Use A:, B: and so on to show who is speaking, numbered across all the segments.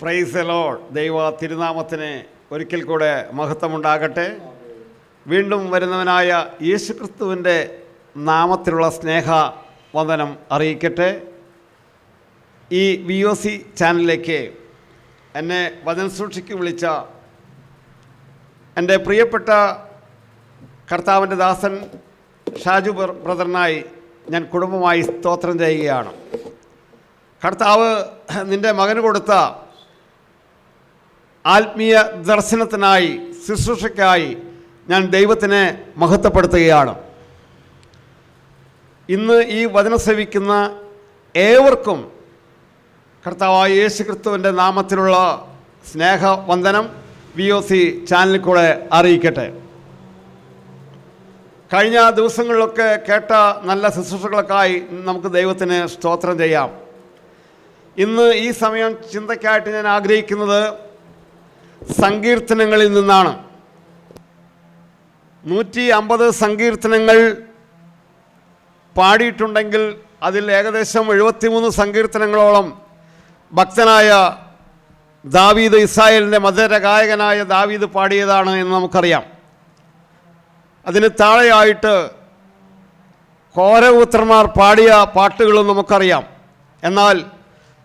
A: Price the Lord. ദൈവ തിരുനാമത്തിന് ഒരിക്കൽ കൂടെ മഹത്വമുണ്ടാകട്ടെ. വീണ്ടും വരുന്നവനായ യേശുക്രിസ്തുവിൻ്റെ നാമത്തിലുള്ള സ്നേഹ വന്ദനം അറിയിക്കട്ടെ. ഈ VOC ചാനലിലേക്ക് എന്നെ വചന സൂക്ഷിക്ക് വിളിച്ച എൻ്റെ പ്രിയപ്പെട്ട കർത്താവിൻ്റെ ദാസൻ ഷാജു ബ്രദറിനായി ഞാൻ കുടുംബമായി സ്തോത്രം ചെയ്യുകയാണ്. കർത്താവ് നിൻ്റെ മകന് കൊടുത്ത ആത്മീയ ദർശനത്തിനായി, ശുശ്രൂഷയ്ക്കായി ഞാൻ ദൈവത്തിനെ മഹത്വപ്പെടുത്തുകയാണ്. ഇന്ന് ഈ വചനം ശ്രവിക്കുന്ന ഏവർക്കും കർത്താവായ യേശുക്രിസ്തുവിൻ്റെ നാമത്തിലുള്ള സ്നേഹവന്ദനം VOC ചാനലിൽ കൂടെ അറിയിക്കട്ടെ. കഴിഞ്ഞ ദിവസങ്ങളിലൊക്കെ കേട്ട നല്ല ശുശ്രൂഷകൾക്കായി നമുക്ക് ദൈവത്തിന് സ്തോത്രം ചെയ്യാം. ഇന്ന് ഈ സമയം ചിന്തയ്ക്കായിട്ട് ഞാൻ ആഗ്രഹിക്കുന്നത് സങ്കീർത്തനങ്ങളിൽ നിന്നാണ്. 150 സങ്കീർത്തനങ്ങൾ പാടിയിട്ടുണ്ടെങ്കിൽ അതിൽ ഏകദേശം 73 സങ്കീർത്തനങ്ങളോളം ഭക്തനായ ദാവീദ്, ഇസ്രായേലിൻ്റെ മധുര ഗായകനായ ദാവീദ് പാടിയതാണ് എന്ന് നമുക്കറിയാം. അതിന് താഴെയായിട്ട് കോരപുത്രന്മാർ പാടിയ പാട്ടുകളും നമുക്കറിയാം. എന്നാൽ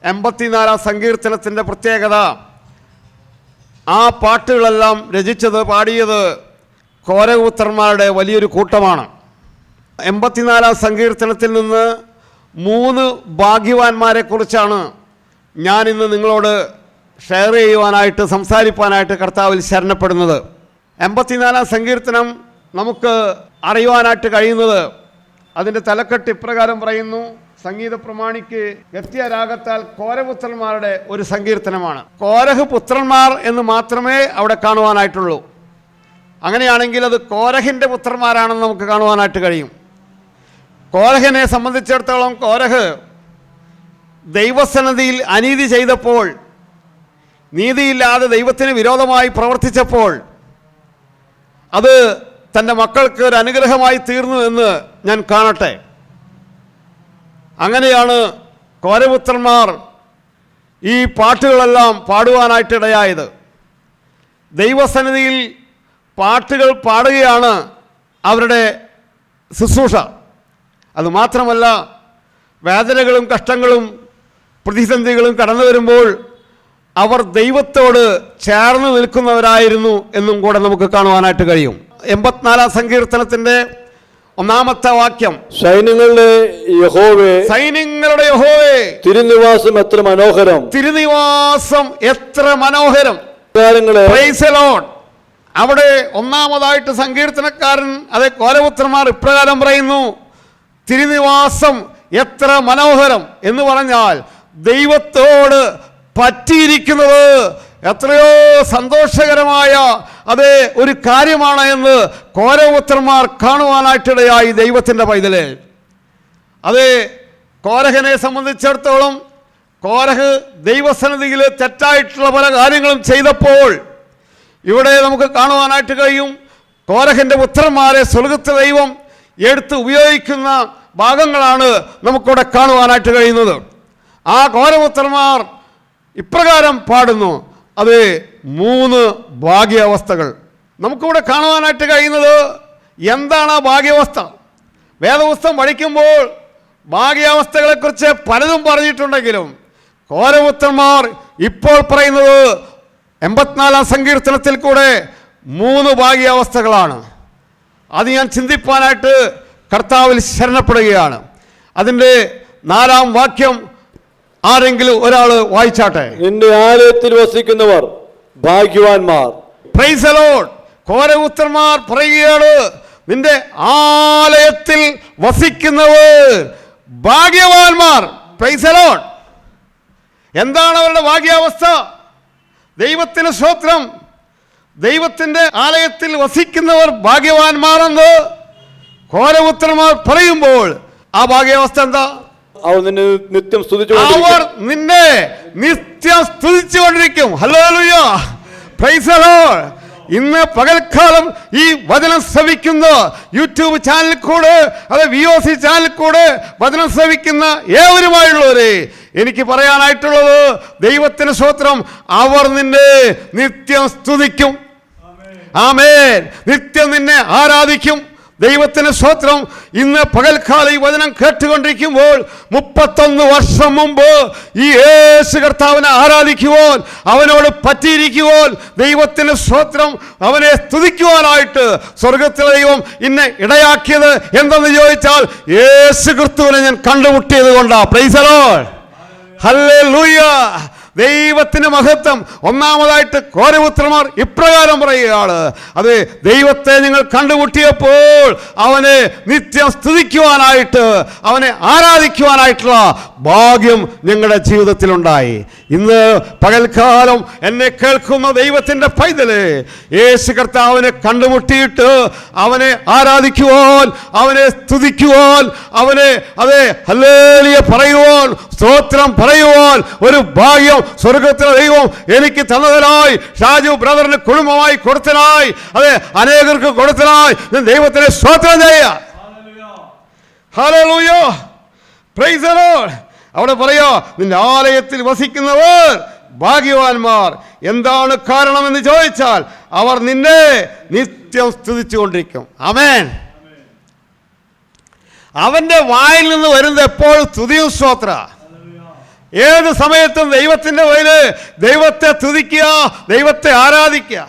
A: 84 സങ്കീർത്തനത്തിൻ്റെ പ്രത്യേകത, ആ പാട്ടുകളെല്ലാം രചിച്ചത്, പാടിയത് കോരപുത്രന്മാരുടെ വലിയൊരു കൂട്ടമാണ്. 84 സങ്കീർത്തനത്തിൽ നിന്ന് 3 ഭാഗ്യവാന്മാരെക്കുറിച്ചാണ് ഞാനിന്ന് നിങ്ങളോട് ഷെയർ ചെയ്യുവാനായിട്ട്, സംസാരിപ്പാനായിട്ട് കർത്താവിൽ ശരണപ്പെടുന്നത്. 84 സങ്കീർത്തനം നമുക്ക് അറിയുവാനായിട്ട് കഴിയുന്നത്, അതിൻ്റെ തലക്കെട്ട് ഇപ്രകാരം പറയുന്നു: സംഗീത പ്രമാണിക്ക് ഗത്യരാഗത്താൽ കോരപുത്രന്മാരുടെ ഒരു സങ്കീർത്തനമാണ്. കോരഹ് പുത്രന്മാർ എന്ന് മാത്രമേ അവിടെ കാണുവാനായിട്ടുള്ളൂ. അങ്ങനെയാണെങ്കിൽ അത് കോരഹിൻ്റെ പുത്രന്മാരാണെന്ന് നമുക്ക് കാണുവാനായിട്ട് കഴിയും. കോരഹിനെ സംബന്ധിച്ചിടത്തോളം, കോരഹ് ദൈവസന്നിധിയിൽ അനീതി ചെയ്തപ്പോൾ, നീതിയില്ലാതെ ദൈവത്തിന് വിരോധമായി പ്രവർത്തിച്ചപ്പോൾ, അത് തൻ്റെ മക്കൾക്ക് ഒരു അനുഗ്രഹമായി തീർന്നു എന്ന് ഞാൻ കാണട്ടെ. അങ്ങനെയാണ് കോരപുത്രന്മാർ ഈ പാട്ടുകളെല്ലാം പാടുവാനായിട്ടിടയായത്. ദൈവസന്നിധിയിൽ പാട്ടുകൾ പാടുകയാണ് അവരുടെ ശുശ്രൂഷ. അതുമാത്രമല്ല, വേദനകളും കഷ്ടങ്ങളും പ്രതിസന്ധികളും കടന്നു വരുമ്പോൾ അവർ ദൈവത്തോട് ചേർന്ന് നിൽക്കുന്നവരായിരുന്നു എന്നും കൂടെ നമുക്ക് കാണുവാനായിട്ട് കഴിയും. 84 സങ്കീർത്തനത്തിൻ്റെ 1-ാമത്തെ വാക്യം: സൈന്യങ്ങളുടെ യഹോവേ, സൈന്യങ്ങളുടെ യഹോവേ, തിരുനിവാസം എത്ര മനോഹരം, തിരുനിവാസം എത്ര മനോഹരം. Price the Lord. അവിടെ ഒന്നാമതായിട്ട് സങ്കീർത്തനക്കാരൻ, അതെ കോരപുത്രന്മാർ ഇപ്രകാരം പറയുന്നു: തിരുനിവാസം എത്ര മനോഹരം എന്ന് പറഞ്ഞാൽ ദൈവത്തോട് പറ്റിയിരിക്കുന്നത് എത്രയോ സന്തോഷകരമായ അതേ ഒരു കാര്യമാണ് എന്ന് കോരപുത്രന്മാർ കാണുവാനായിട്ടിടയായി. ദൈവത്തിൻ്റെ പൈതലേ, അതേ കോരഹനെ സംബന്ധിച്ചിടത്തോളം, കോരഹ് ദൈവസന്നിധിയിൽ തെറ്റായിട്ടുള്ള പല കാര്യങ്ങളും ചെയ്തപ്പോൾ ഇവിടെ നമുക്ക് കാണുവാനായിട്ട് കഴിയും, കോരഹിൻ്റെ പുത്രന്മാരെ സ്വർഗ്ഗത്തിലെ ദൈവം എടുത്ത് ഉപയോഗിക്കുന്ന ഭാഗങ്ങളാണ് നമുക്കിവിടെ കാണുവാനായിട്ട് കഴിയുന്നത്. ആ കോരപുത്രന്മാർ ഇപ്രകാരം പാടുന്നു: അത് 3 ഭാഗ്യാവസ്ഥകൾ നമുക്കിവിടെ കാണുവാനായിട്ട് കഴിയുന്നത്. എന്താണ് ആ ഭാഗ്യാവസ്ഥ? വേദപുസ്തകം പഠിക്കുമ്പോൾ ഭാഗ്യാവസ്ഥകളെക്കുറിച്ച് പലതും പറഞ്ഞിട്ടുണ്ടെങ്കിലും കോരപുത്രന്മാർ ഇപ്പോൾ പറയുന്നത് 84 സങ്കീർത്തനത്തിൽ കൂടെ 3 ഭാഗ്യാവസ്ഥകളാണ്. അത് ഞാൻ ചിന്തിപ്പാനായിട്ട് കർത്താവിൽ ശരണപ്പെടുകയാണ്. അതിൻ്റെ 4-ാം വാക്യം ആരെങ്കിലും ഒരാൾ വായിച്ചാട്ടെ. നിന്റെ ആലയത്തിൽ വസിക്കുന്നവർ ഭാഗ്യവാന്മാർ. Price the Lord. കോരപുത്രന്മാർ പറയുകയാണ്, നിന്റെ ആലയത്തിൽ വസിക്കുന്നവർ ഭാഗ്യവാന്മാർ. Price the Lord. എന്താണ് അവരുടെ ഭാഗ്യാവസ്ഥ? ദൈവത്തിന് സ്തോത്രം. ദൈവത്തിൻ്റെ ആലയത്തിൽ വസിക്കുന്നവർ ഭാഗ്യവാന്മാരെന്ന് കോരപുത്രന്മാർ പറയുമ്പോൾ ആ ഭാഗ്യാവസ്ഥ എന്താ? അവർ നിന്നെ നിത്യം സ്തുതിച്ചുകൊണ്ടിരിക്കും. ഹല്ലേലൂയ. Price the Lord. ഇന്ന് പകൽക്കാലം ഈ വചനം ശ്രവിക്കുന്ന യൂട്യൂബ് ചാനലിൽ കൂടെ, അത് VOC ചാനലിൽ കൂടെ വചനം ശ്രവിക്കുന്ന ഏവരുമായുള്ളവരെ എനിക്ക് പറയാനായിട്ടുള്ളത്, ദൈവത്തിന് സ്തോത്രം, അവർ നിന്നെ നിത്യം സ്തുതിക്കും. ആമേൻ. നിത്യം നിന്നെ ആരാധിക്കും. ദൈവത്തിന് സ്തോത്രം. ഇന്ന് പകൽക്കാലം ഈ വചനം കേട്ടുകൊണ്ടിരിക്കുമ്പോൾ 31 വർഷം മുമ്പ് ഈ യേശു കർത്താവിനെ ആരാധിക്കുവാൻ, അവനോട് പറ്റിയിരിക്കുവാൻ, ദൈവത്തിന് സ്തോത്രം, അവനെ സ്തുതിക്കുവാനായിട്ട് സ്വർഗത്തിലെ ദൈവം ഇന്നെ ഇടയാക്കിയത് എന്തെന്ന് ചോദിച്ചാൽ, യേശു ക്രിസ്തുവിനെ ഞാൻ കണ്ടുമുട്ടിയത് കൊണ്ടാ. Price the Lord. ഹല്ലേലൂയ. ദൈവത്തിന് മഹത്വം. ഒന്നാമതായിട്ട് കോരപുത്രന്മാർ ഇപ്രകാരം പറയുകയാണ്, അത് ദൈവത്തെ നിങ്ങൾ കണ്ടുമുട്ടിയപ്പോൾ അവനെ നിത്യം സ്തുതിക്കുവാനായിട്ട്, അവനെ ആരാധിക്കുവാനായിട്ടുള്ള ഭാഗ്യം ഞങ്ങളുടെ ജീവിതത്തിലുണ്ടായി. ഇന്ന് പകൽക്കാലം എന്നെ കേൾക്കുന്ന ദൈവത്തിൻ്റെ പൈതല്, യേശു കർത്താവിനെ കണ്ടുമുട്ടിയിട്ട് അവനെ ആരാധിക്കുവാൻ, അവനെ സ്തുതിക്കുവാൻ, അവനെ അതെ ഹല്ലേലൂയ പറയുവാൻ, സ്തോത്രം പറയുവാൻ ഒരു ഭാഗ്യം സ്വർഗത്തിലെ ദൈവം എനിക്ക് തന്നതിനായി, ഷാജു ബ്രദറിന് കുടുംബമായി കൊടുത്തനായി, അതെ അനേകർക്ക് കൊടുത്തനായി ഞാൻ ദൈവത്തിനെ സ്തോത്രം ചെയ്യാം. ഹല്ലേലൂയ. Price the Lord. അവിടെ പറയാ, നിന്റെ ആലയത്തിൽ വസിക്കുന്നവർ ഭാഗ്യവാന്മാർ. എന്താണ് കാരണമെന്ന് ചോദിച്ചാൽ, അവർ നിന്നെ നിത്യം സ്തുതിച്ചുകൊണ്ടിരിക്കും. ആമേൻ. അവന്റെ വായിൽ നിന്ന് വരുന്നത് എപ്പോഴും സ്തുതിയും സ്തോത്ര. ഏത് സമയത്തും ദൈവത്തിൻ്റെ വഴിയിൽ ദൈവത്തെ തുതിക്കുക, ദൈവത്തെ ആരാധിക്കുക,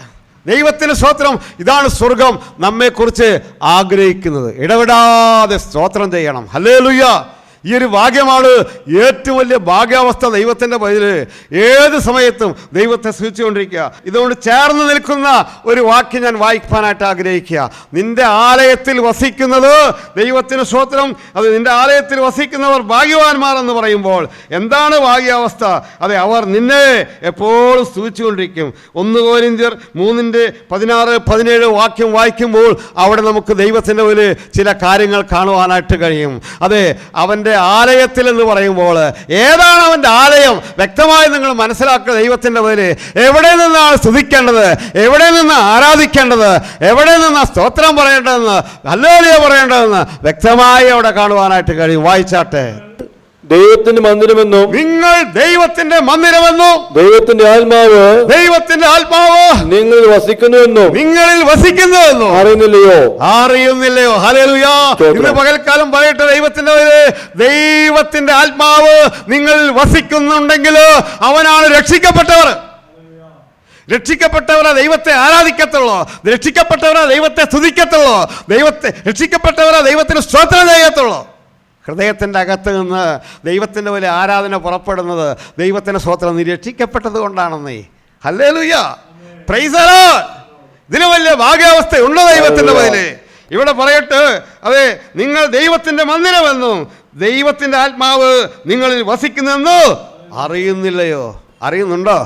A: ദൈവത്തിന് സ്തോത്രം. ഇതാണ് സ്വർഗം നമ്മെക്കുറിച്ച് ആഗ്രഹിക്കുന്നത്. ഇടവിടാതെ സ്തോത്രം ചെയ്യണം. ഹല്ലേലൂയ. ഈ ഒരു ഭാഗ്യമാണ് ഏറ്റവും വലിയ ഭാഗ്യാവസ്ഥ ദൈവത്തിൻ്റെ വഴിയിൽ. ഏത് സമയത്തും ദൈവത്തെ സ്തുതിച്ചുകൊണ്ടിരിക്കുക. ഇതുകൊണ്ട് ചേർന്ന് നിൽക്കുന്ന ഒരു വാക്യം ഞാൻ വായിക്കാനായിട്ട് ആഗ്രഹിക്കുക. നിന്റെ ആലയത്തിൽ വസിക്കുന്നത് ദൈവത്തിന് സ്തോത്രം. അത് നിന്റെ ആലയത്തിൽ വസിക്കുന്നവർ ഭാഗ്യവാന്മാർ എന്ന് പറയുമ്പോൾ എന്താണ് ഭാഗ്യാവസ്ഥ? അതെ, അവർ നിന്നെ എപ്പോഴും സ്തുതിച്ചുകൊണ്ടിരിക്കും. 1 കൊരിന്ത്യർ 3:16-17 വാക്യം വായിക്കുമ്പോൾ അവിടെ നമുക്ക് ദൈവത്തിൻ്റെ ഒരു ചില കാര്യങ്ങൾ കാണുവാനായിട്ട് കഴിയും. അതെ, അവൻ്റെ ആലയത്തിൽ എന്ന് പറയുമ്പോൾ ഏതാണ് അവൻ്റെ ആലയം വ്യക്തമായി നിങ്ങൾ മനസ്സിലാക്കുക. ദൈവത്തിൻ്റെ പേര് എവിടെ നിന്നാണ് സ്തുതിക്കേണ്ടത്, എവിടെ നിന്ന് ആരാധിക്കേണ്ടത്, എവിടെ നിന്ന് സ്തോത്രം പറയേണ്ടതെന്ന്, ഹല്ലേലൂയ പറയേണ്ടതെന്ന് വ്യക്തമായി അവിടെ കാണുവാനായിട്ട് കഴിയും. വായിച്ചാട്ടെ.
B: ദൈവത്തിന്റെ മന്ദിരമെന്നും
A: നിങ്ങൾ ദൈവത്തിന്റെ മന്ദിരമെന്നും
B: ദൈവത്തിന്റെ ആത്മാവ്
A: നിങ്ങളിൽ വസിക്കുന്നുവെന്നും അറിയുന്നില്ലയോ? ഹല്ലേലൂയ. ഇന്ന് പകൽക്കാലം പറയട്ടെ, ദൈവത്തിന്റെ ആത്മാവ് നിങ്ങളിൽ വസിക്കുന്നുണ്ടെങ്കിൽ അവനാണ് രക്ഷിക്കപ്പെട്ടവർ. രക്ഷിക്കപ്പെട്ടവരെ ദൈവത്തെ ആരാധിക്കത്തുള്ളൂ, രക്ഷിക്കപ്പെട്ടവരെ ദൈവത്തെ സ്തുതിക്കത്തുള്ളൂ, രക്ഷിക്കപ്പെട്ടവരെ ദൈവത്തിന് സ്തോത്രം ചെയ്യത്തുള്ളൂ. ഹൃദയത്തിൻ്റെ അകത്ത് നിന്ന് ദൈവത്തിൻ്റെ വലിയ ആരാധന പുറപ്പെടുന്നത് ദൈവത്തിൻ്റെ സ്തോത്രം നീ രക്ഷിക്കപ്പെട്ടത് കൊണ്ടാണെന്നേ. ഹല്ലേലൂയ. Price the Lord. ഇതിന് വലിയ ഭാഗ്യാവസ്ഥയുണ്ട് ദൈവത്തിൻ്റെ വഴിയിൽ. ഇവിടെ പറയട്ടെ, അതെ, നിങ്ങൾ ദൈവത്തിൻ്റെ മന്ദിരമെന്നും ദൈവത്തിൻ്റെ ആത്മാവ് നിങ്ങളിൽ വസിക്കുന്നെന്ന് അറിയുന്നില്ലയോ? അറിയുന്നുണ്ടോ?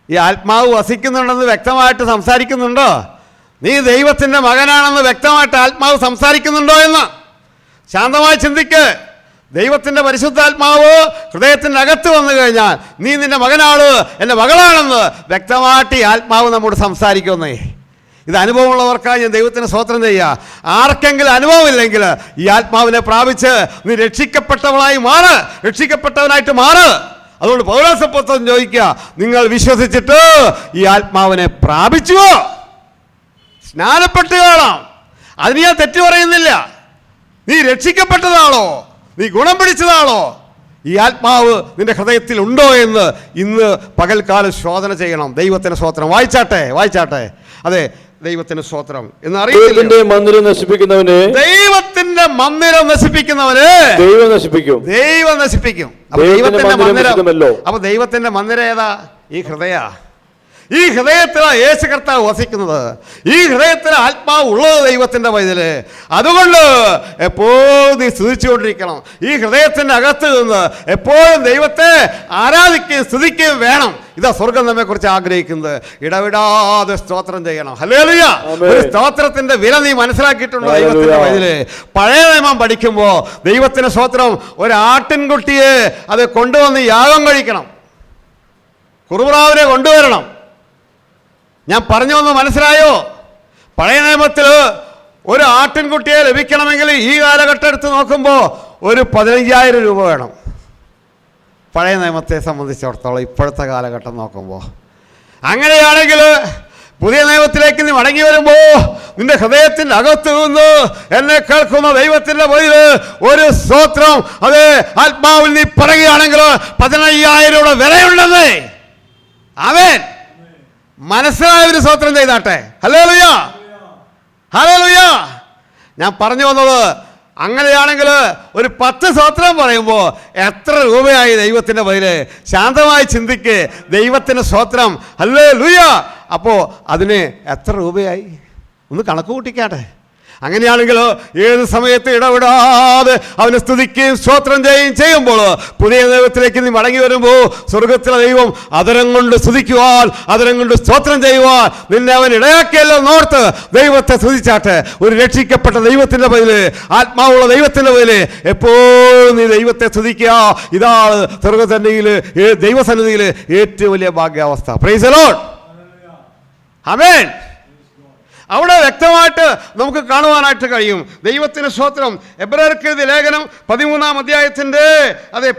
A: ഈ ആത്മാവ് വസിക്കുന്നുണ്ടെന്ന് വ്യക്തമായിട്ട് സംസാരിക്കുന്നുണ്ടോ? നീ ദൈവത്തിൻ്റെ മകനാണെന്ന് വ്യക്തമായിട്ട് ആത്മാവ് സംസാരിക്കുന്നുണ്ടോ എന്ന് ശാന്തമായി ചിന്തിക്ക്. ദൈവത്തിൻ്റെ പരിശുദ്ധാത്മാവ് ഹൃദയത്തിൻ്റെ അകത്ത് വന്നു കഴിഞ്ഞാൽ നീ നിൻ്റെ മകനാണ്, എൻ്റെ മകളാണെന്ന് വ്യക്തമായിട്ട് ഈ ആത്മാവ് നമ്മോട് സംസാരിക്കുന്നേ. ഇത് അനുഭവമുള്ളവർക്കായി ഞാൻ ദൈവത്തിന് സ്തോത്രം ചെയ്യുക. ആർക്കെങ്കിലും അനുഭവമില്ലെങ്കിൽ ഈ ആത്മാവിനെ പ്രാപിച്ച് നീ രക്ഷിക്കപ്പെട്ടവനായി മാറ്, രക്ഷിക്കപ്പെട്ടവനായിട്ട് മാറ്. അതുകൊണ്ട് പൗലോസപ്പോസ്തലൻ ചോദിക്കുക, നിങ്ങൾ വിശ്വസിച്ചിട്ട് ഈ ആത്മാവിനെ പ്രാപിച്ചുവോ? സ്നാനപ്പെട്ട് കാണാം, അതിന് ഞാൻ തെറ്റു പറയുന്നില്ല. നീ രക്ഷിക്കപ്പെട്ടതാണോ? നീ ഗുണം പിടിച്ചതാണോ? ഈ ആത്മാവ് നിന്റെ ഹൃദയത്തിൽ ഉണ്ടോ എന്ന് ഇന്ന് പകൽക്കാലം ശോധന ചെയ്യണം. ദൈവത്തിന് സ്തോത്രം. വായിച്ചാട്ടെ. അതെ, ദൈവത്തിന് സ്തോത്രം എന്ന് അറിയില്ല.
B: ദൈവത്തിന്റെ മന്ദിരം നശിപ്പിക്കുന്നവനെ ദൈവം നശിപ്പിക്കും.
A: അപ്പൊ ദൈവത്തിന്റെ മന്ദിരം ഏതാ? ഈ ഈ ഹൃദയത്തിലാണ് യേശു കർത്താവ് വസിക്കുന്നത്. ഈ ഹൃദയത്തിൽ ആത്മാവ് ഉള്ളത് ദൈവത്തിൻ്റെ പൈതല്. അതുകൊണ്ട് എപ്പോഴും നീ സ്തുതിച്ചുകൊണ്ടിരിക്കണം. ഈ ഹൃദയത്തിൻ്റെ അകത്ത് നിന്ന് എപ്പോഴും ദൈവത്തെ ആരാധിക്കുകയും സ്തുതിക്കുകയും വേണം. ഇതാ സ്വർഗം നമ്മെ കുറിച്ച് ആഗ്രഹിക്കുന്നത്. ഇടവിടാതെ സ്തോത്രം ചെയ്യണം. ഹല്ലേലൂയ. ഒരു സ്തോത്രത്തിന്റെ വില നീ മനസ്സിലാക്കിയിട്ടുണ്ടോ? ദൈവത്തിന്റെ പൈതല് പഴയ നിയമം പഠിക്കുമ്പോൾ ദൈവത്തിന്റെ സ്തോത്രം ഒരു ആട്ടിൻകുട്ടിയെ അത് കൊണ്ടുവന്ന് യാഗം കഴിക്കണം, കുർബാനയെ കൊണ്ടുവരണം. ഞാൻ പറഞ്ഞു വന്ന് മനസ്സിലായോ? പഴയ നിയമത്തിൽ ഒരു ആട്ടിൻകുട്ടിയെ ലഭിക്കണമെങ്കിൽ ഈ കാലഘട്ടം എടുത്ത് നോക്കുമ്പോൾ ഒരു 15,000 രൂപ വേണം. പഴയ നിയമത്തെ സംബന്ധിച്ചിടത്തോളം ഇപ്പോഴത്തെ കാലഘട്ടം നോക്കുമ്പോൾ. അങ്ങനെയാണെങ്കിൽ പുതിയ നിയമത്തിലേക്ക് നീ മടങ്ങി വരുമ്പോൾ നിന്റെ ഹൃദയത്തിൻ്റെ അകത്ത് നിന്ന് എന്നെ കേൾക്കുന്ന ദൈവത്തിൻ്റെ മുന്നിൽ ഒരു സ്തോത്രം, അത് ആത്മാവിൽ നീ പറയുകയാണെങ്കിൽ 15,000 വിലയുണ്ടെന്ന്. ആമേൻ. മനസ്സിലായ ഒരു സ്തോത്രം ചെയ്താട്ടെ. Hallelujah, hallelujah. ഞാൻ പറഞ്ഞു വന്നത്, അങ്ങനെയാണെങ്കിൽ ഒരു 10 സ്തോത്രം പറയുമ്പോൾ എത്ര രൂപയായി ദൈവത്തിൻ്റെ മുന്നിൽ? ശാന്തമായി ചിന്തിക്ക്. ദൈവത്തിൻ്റെ സ്തോത്രം, ഹല്ലേലൂയ. അപ്പോൾ അതിന് എത്ര രൂപയായി? ഒന്ന് കണക്ക് കൂട്ടിക്കാട്ടെ. അങ്ങനെയാണെങ്കിൽ ഏത് സമയത്ത് ഇടപെടാതെ അവനെ സ്തുതിക്കുകയും സ്തോത്രം ചെയ്യുമ്പോൾ പുതിയ ദൈവത്തിലേക്ക് നീ മടങ്ങി വരുമ്പോൾ സ്വർഗത്തിലെ ദൈവം അതരം കൊണ്ട് സ്തുതിക്കുവാൻ, അതരം കൊണ്ട് സ്തോത്രം ചെയ്യുവാൻ നിന്നെ അവൻ ഇടയാക്കിയല്ലോ നോർത്ത് ദൈവത്തെ സ്തുതിച്ചാട്ടെ. ഒരു രക്ഷിക്കപ്പെട്ട ദൈവത്തിൻ്റെ മുന്നിൽ, ആത്മാവുള്ള ദൈവത്തിൻ്റെ മുന്നിൽ എപ്പോഴും നീ ദൈവത്തെ സ്തുതിക്കുക. ഇതാണ് സ്വർഗസന്നിധിയിൽ, ദൈവസന്നിധിയിൽ ഏറ്റവും വലിയ ഭാഗ്യാവസ്ഥ. Praise the lord. ആമേൻ. അവിടെ വ്യക്തമായിട്ട് നമുക്ക് കാണുവാനായിട്ട് കഴിയും. ദൈവത്തിന് സ്തോത്രം. എബ്രായർക്ക് എഴുതിയ ലേഖനം 13-ാം അധ്യായത്തിൻ്റെ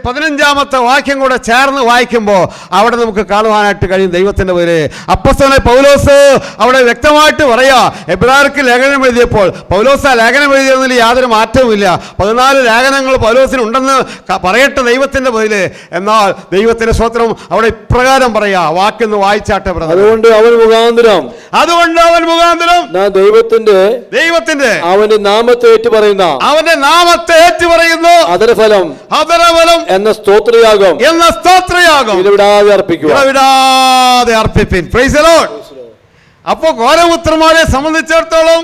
A: 15-ാമത്തെ വാക്യം കൂടെ ചേർന്ന് വായിക്കുമ്പോൾ അവിടെ നമുക്ക് കാണുവാനായിട്ട് കഴിയും ദൈവത്തിൻ്റെ പേര്. അപ്പോസ്തലനായ പൗലോസ് അവിടെ വ്യക്തമായിട്ട് പറയാ, എബ്രായർക്ക് ലേഖനം എഴുതിയപ്പോൾ പൗലോസ് ആ ലേഖനം എഴുതിയതിൽ യാതൊരു മാറ്റവുമില്ല. 14 ലേഖനങ്ങൾ പൗലോസിനുണ്ടെന്ന് പറയട്ടെ ദൈവത്തിൻ്റെ പേര്. എന്നാൽ ദൈവത്തിൻ്റെ സ്തോത്രം അവിടെ ഇപ്രകാരം പറയാ, വാക്കൊന്ന് വായിച്ചാട്ടെ.
B: അതുകൊണ്ട് അവൻ മുഖാന്തരം
A: ദൈവത്തിന്റെ
B: അവന്റെ നാമത്തെ ഏറ്റുപറയുന്ന അതരഫലം എന്ന സ്തോത്രയാഗം ഇടവിടാതെ
A: അർപ്പിപ്പിൻ. Price the Lord. അപ്പോൾ ഗോരപുത്രന്മാരെ സംബന്ധിച്ചിടത്തോളം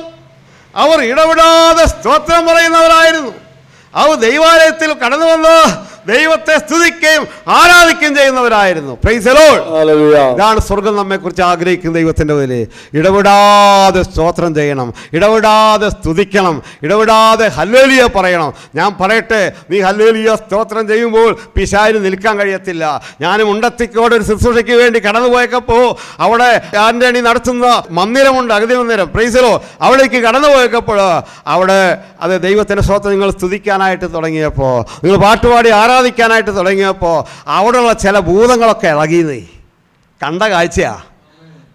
A: അവർ ഇടവിടാതെ സ്തോത്രം പറയുന്നവരായിരുന്നു. അവർ ദൈവാലയത്തിൽ കടന്നു വന്ന് ദൈവത്തെ സ്തുതിക്കുകയും ആരാധിക്കുകയും ചെയ്യുന്നവരായിരുന്നു. Price the Lord. ഇതാണ് സ്വർഗം നമ്മെ കുറിച്ച് ആഗ്രഹിക്കുന്ന ദൈവത്തിൻ്റെ മുന്നിൽ. ഇടപെടാതെ സ്തോത്രം ചെയ്യണം, ഇടപെടാതെ സ്തുതിക്കണം, ഇടപെടാതെ ഹല്ലേലൂയ പറയണം. ഞാൻ പറയട്ടെ, നീ ഹല്ലേലൂയ സ്തോത്രം ചെയ്യുമ്പോൾ പിശാചിന് നിൽക്കാൻ കഴിയത്തില്ല. ഞാനും ഉണ്ടത്തിക്കോട് ഒരു ശുശ്രൂഷയ്ക്ക് വേണ്ടി കടന്നു പോയപ്പോൾ അവിടെ ആന്റണി നടത്തുന്ന മന്ദിരമുണ്ട്, അഗതി മന്ദിരം. Price the Lord. അവിടേക്ക് കടന്നു പോയപ്പോൾ അവിടെ അത് ദൈവത്തിൻ്റെ സ്തോത്രം നിങ്ങൾ സ്തുതിക്കാനായിട്ട് തുടങ്ങിയപ്പോൾ, നിങ്ങൾ പാട്ടുപാടി ആരാധിക്കാനായിട്ട് തുടങ്ങിയപ്പോൾ അവിടെയുള്ള ചില ഭൂതങ്ങളൊക്കെ ഇളകിയത് കണ്ട കാഴ്ചയാ.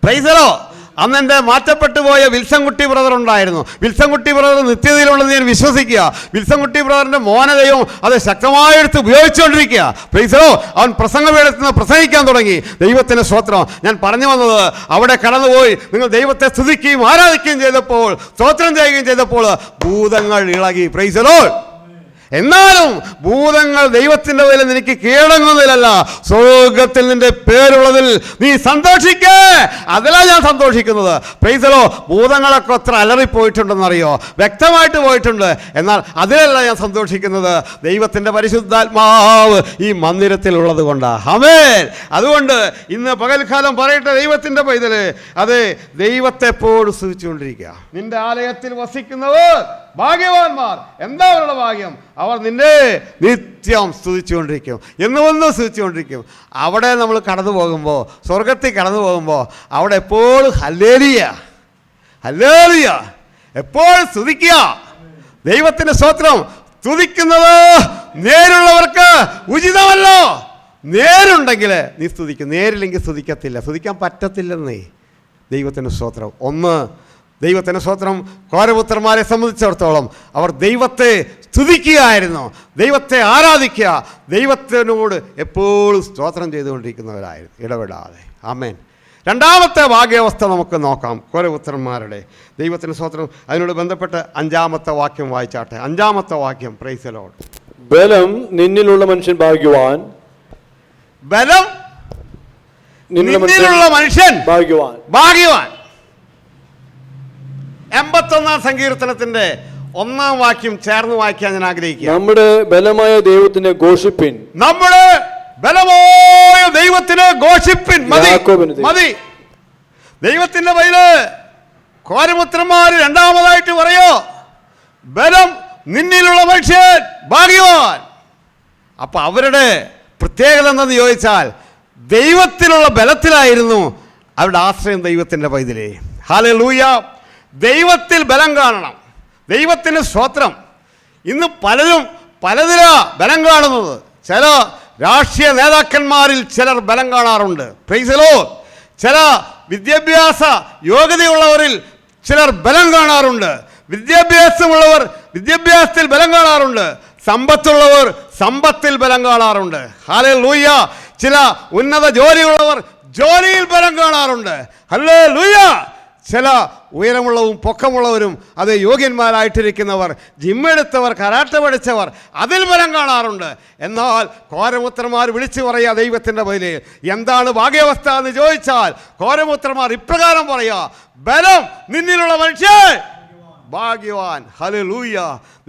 A: Price the Lord. അന്ന് എൻ്റെ മാറ്റപ്പെട്ടു പോയ വിൽസൺകുട്ടി ബ്രദർ ഉണ്ടായിരുന്നു. വിൽസൺകുട്ടി ബ്രദർ നിത്യതയിലുള്ളത് ഞാൻ വിശ്വസിക്കുക. വിൽസൺകുട്ടി ബ്രദറിൻ്റെ മോനതയും അത് ശക്തമായെടുത്ത് ഉപയോഗിച്ചുകൊണ്ടിരിക്കുക. Praise the lord. അവൻ പ്രസംഗവേളത്തിൽ നിന്ന് പ്രസംഗിക്കാൻ തുടങ്ങി. ദൈവത്തിൻ്റെ സ്തോത്രം. ഞാൻ പറഞ്ഞു വന്നത്, അവിടെ കടന്നുപോയി നിങ്ങൾ ദൈവത്തെ സ്തുതിക്കുകയും ആരാധിക്കുകയും ചെയ്തപ്പോൾ, സ്തോത്രം ചെയ്യുകയും ചെയ്തപ്പോൾ ഭൂതങ്ങൾ ഇളകി. Price the Lord. എന്നാലും ഭൂതങ്ങൾ ദൈവത്തിൻ്റെ പേരിൽ നിനക്ക് കീഴടങ്ങുന്നതിലല്ല, സ്വർഗത്തിൽ നിന്റെ പേരുള്ളതിൽ നീ സന്തോഷിക്കേ. അതിലാണ് ഞാൻ സന്തോഷിക്കുന്നത്. Praise the lord. ഭൂതങ്ങളൊക്കെ എത്ര അലറിപ്പോയിട്ടുണ്ടെന്നറിയോ? വ്യക്തമായിട്ട് പോയിട്ടുണ്ട്. എന്നാൽ അതിലല്ല ഞാൻ സന്തോഷിക്കുന്നത്. ദൈവത്തിൻ്റെ പരിശുദ്ധാത്മാവ് ഈ മന്ദിരത്തിലുള്ളത് കൊണ്ടാണ്. ആമേൻ. അതുകൊണ്ട് ഇന്ന് പകൽക്കാലം പറയട്ടെ, ദൈവത്തിൻ്റെ പൈതല്, അതെ, ദൈവത്തെ എപ്പോഴും സ്തുതിച്ചുകൊണ്ടിരിക്കുക. നിന്റെ ആലയത്തിൽ വസിക്കുന്നവർ ഭാഗ്യവാന്മാർ. എന്താ അവരുടെ ഭാഗ്യം? അവർ നിന്നെ നിത്യം സ്തുതിച്ചുകൊണ്ടിരിക്കും, എന്നുവെന്നും സ്തുതിച്ചുകൊണ്ടിരിക്കും. അവിടെ നമ്മൾ കടന്നു പോകുമ്പോൾ, സ്വർഗത്തിൽ കടന്നു പോകുമ്പോൾ അവിടെ എപ്പോഴും ഹല്ലേലൂയ, ഹല്ലേലൂയ, എപ്പോഴും സ്തുതിക്കുക. ദൈവത്തിൻ്റെ സ്തോത്രം. സ്തുതിക്കുന്നത് നേരുള്ളവർക്ക് ഉചിതമല്ലോ. നേരുണ്ടെങ്കിൽ നീ സ്തുതിക്കും, നേരില്ലെങ്കിൽ സ്തുതിക്കത്തില്ല, സ്തുതിക്കാൻ പറ്റത്തില്ലെന്നേ. ദൈവത്തിൻ്റെ സ്തോത്രം. ഒന്ന്, ദൈവത്തിൻ്റെ സ്തോത്രം. കോരപുത്രന്മാരെ സംബന്ധിച്ചിടത്തോളം അവർ ദൈവത്തെ സ്തുതിക്കുകയായിരുന്നു, ദൈവത്തെ ആരാധിക്കുക, ദൈവത്തിനോട് എപ്പോഴും സ്തോത്രം ചെയ്തുകൊണ്ടിരിക്കുന്നവരായിരുന്നു ഇടപെടാതെ. ആമേൻ. രണ്ടാമത്തെ ഭാഗ്യാവസ്ഥ നമുക്ക് നോക്കാം. കോരപുത്രന്മാരുടെ ദൈവത്തിൻ്റെ സ്തോത്രം. അതിനോട് ബന്ധപ്പെട്ട് 5-ാമത്തെ വാക്യം വായിച്ചാട്ടെ. 5-ാമത്തെ വാക്യം. Price the Lord.
B: ബലം നിന്നിലുള്ള മനുഷ്യൻ ഭാഗ്യവാൻ.
A: ബലം നിന്നിലുള്ള മനുഷ്യൻ ഭാഗ്യവാൻ, ഭാഗ്യവാൻ. 81-ാം സങ്കീർത്തനത്തിന്റെ 1-ാം വാക്യം ചേർന്ന് വായിക്കാൻ ഞാൻ ആഗ്രഹിക്കുക.
B: നമ്മുടെ ബലമായ ദൈവത്തിനെ ഘോഷിപ്പിൻ.
A: നമ്മുടെ ബലമായ ദൈവത്തിനെ ഘോഷിപ്പിൻ. മതി, മതി. ദൈവത്തിന്റെ വഴിയില് കോരപുത്രന്മാർ രണ്ടാമതായിട്ട് പറയോ, ബലം നിന്നിലുള്ള മനുഷ്യൻ ഭാഗ്യവാൻ. അപ്പൊ അവരുടെ പ്രത്യേകത എന്തെന്ന് ചോദിച്ചാൽ ദൈവത്തിലുള്ള ബലത്തിലായിരുന്നു അവരുടെ ആശ്രയം ദൈവത്തിൻ്റെ പൈതലേ. ഹല്ലേലൂയ. ദൈവത്തിൽ ബലം കാണണം. ദൈവത്തിന് സ്തോത്രം. ഇന്ന് പലരും പലതിലാ ബലം കാണുന്നത്. ചില രാഷ്ട്രീയ നേതാക്കന്മാരിൽ ചിലർ ബലം കാണാറുണ്ട്. Price the Lord. ചില വിദ്യാഭ്യാസ യോഗ്യതയുള്ളവരിൽ ചിലർ ബലം കാണാറുണ്ട്. വിദ്യാഭ്യാസമുള്ളവർ വിദ്യാഭ്യാസത്തിൽ ബലം കാണാറുണ്ട്. സമ്പത്തുള്ളവർ സമ്പത്തിൽ ബലം കാണാറുണ്ട്. ഹല്ലേലൂയ. ചില ഉന്നത ജോലിയുള്ളവർ ജോലിയിൽ ബലം കാണാറുണ്ട്. ഹല്ലേലൂയ. ചില ഉയരമുള്ളവും പൊക്കമുള്ളവരും അത് യോഗ്യന്മാരായിട്ടിരിക്കുന്നവർ, ജിമ്മെടുത്തവർ, കരാട്ട പഠിച്ചവർ അതിൽ ബലം കാണാറുണ്ട്. എന്നാൽ കോരമുത്രന്മാർ വിളിച്ചു പറയുക ദൈവത്തിൻ്റെ പൈതലേ, എന്താണ് ഭാഗ്യാവസ്ഥ എന്ന് ചോദിച്ചാൽ കോരമുത്രന്മാർ ഇപ്രകാരം പറയുക, ബലം നിന്നിലുള്ള മനുഷ്യൻ ഭാഗ്യവാൻ. ഹല്ലേലൂയ.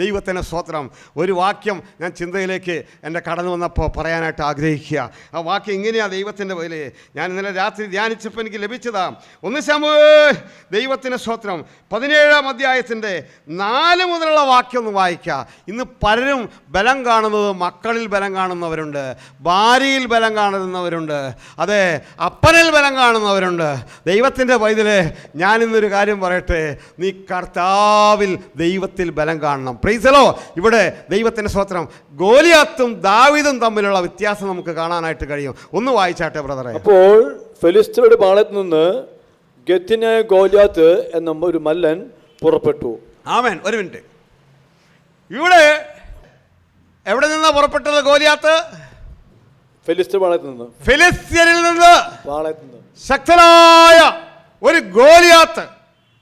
A: ദൈവത്തിന് സ്തോത്രം. ഒരു വാക്യം ഞാൻ ചിന്തയിലേക്ക് എൻ്റെ കടന്നു വന്നപ്പോൾ പറയാനായിട്ട് ആഗ്രഹിക്കുക. ആ വാക്യം ഇങ്ങനെയാണ് ദൈവത്തിൻ്റെ പൈതലേ. ഞാൻ ഇന്നലെ രാത്രി ധ്യാനിച്ചപ്പോൾ എനിക്ക് ലഭിച്ചതാ. 1 ശമൂവേൽ ദൈവത്തിന് സ്തോത്രം 17-ാം അധ്യായത്തിൻ്റെ 4 മുതലുള്ള വാക്യം ഒന്ന് വായിക്കുക. ഇന്ന് പലരും ബലം കാണുന്നത് മക്കളിൽ ബലം കാണുന്നവരുണ്ട്, ഭാര്യയിൽ ബലം കാണുന്നവരുണ്ട്, അതെ അപ്പനിൽ ബലം കാണുന്നവരുണ്ട്. ദൈവത്തിൻ്റെ പൈതലേ, ഞാനിന്നൊരു കാര്യം പറയട്ടെ, നീ കർത്താവിൽ ദൈവത്തിൽ ബലം കാണണം. Price the Lord. ഇവിടെ ദൈവത്തിൻ്റെ സ്തോത്രം ഗോലിയാത്തും ദാവീദും തമ്മിലുള്ള വ്യത്യാസം നമുക്ക് കാണാനായിട്ട് കഴിയും. ഒന്ന് വായിച്ചാട്ടെ ബ്രദറെ.
B: അപ്പോൾ ഫെലിസ്ത്യരുടെ പാളയത്തിൽ നിന്ന് ഗത്തിനായ ഗോലിയാത്ത് എന്ന ഒരു മല്ലൻ പുറപ്പെട്ടു.
A: ആമേൻ. ഒരു മിനിറ്റ്. ഇവിടെ എവിടെ നിന്നാ പുറപ്പെട്ടത് ഗോലിയാത്ത്?
B: ഫെലിസ്ത്യ പാളയത്തിൽ നിന്ന്,
A: ഫിലിസ്ത്യരിൽ നിന്ന്
B: പാളയത്തിൽ നിന്ന്
A: ശക്തനായ ഒരു ഗോലിയാത്ത്.